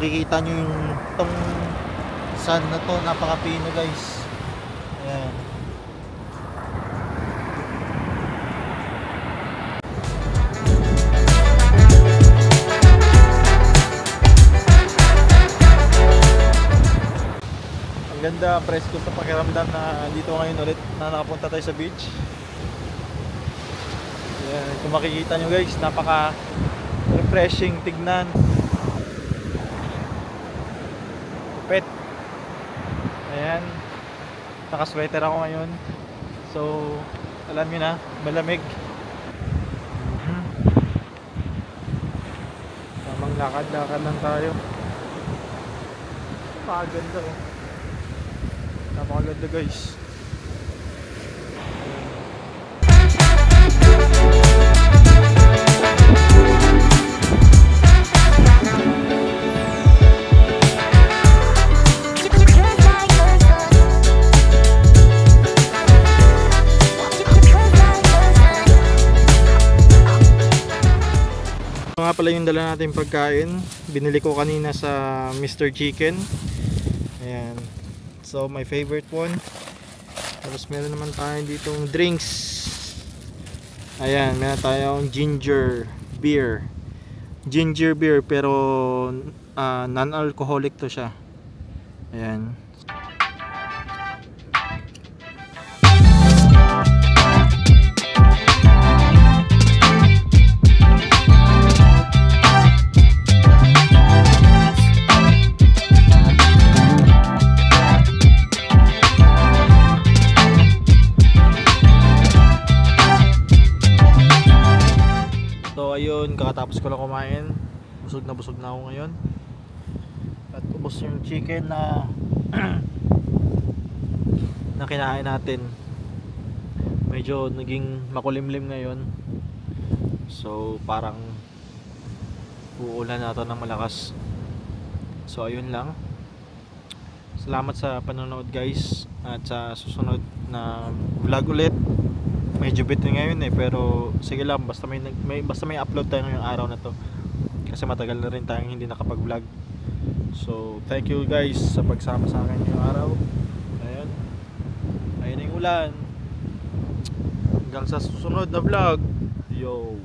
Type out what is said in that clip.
makikita nyo yung itong sun na to, napaka-pino guys. Ayan. Ang ganda, presko sa pakiramdam na dito ngayon ulit na nakapunta tayo sa beach. Ayan, kung makikita nyo guys, napaka refreshing tignan. Pet. Ayan, naka-sweater ako ngayon, so alam nyo na, malamig. Tamang lakad-lakad lang tayo. Napakaganda oh. Napakaganda guys. Nga pala yung dala natin pagkain, binili ko kanina sa Mr. Chicken. Ayan, so my favorite one. Tapos meron naman tayo ditong drinks. Ayan, meron tayong ginger beer pero non-alcoholic to siya. Ayan. Ayun, kakatapos ko lang kumain. Busog na ako ngayon. At ubos yung chicken na na kinain natin. Medyo naging makulimlim ngayon. So parang uulan na ito ng malakas. So ayun lang. Salamat sa panonood guys. At sa susunod na vlog ulit. Medyo bitin ngayon pero sige lang, basta may upload tayo ngayong araw na to kasi matagal na rin tayong hindi nakapag-vlog. So thank you guys sa pagsama sa akin ngayong araw. Ayun yung ulan. Hanggang sa susunod na vlog. Yo.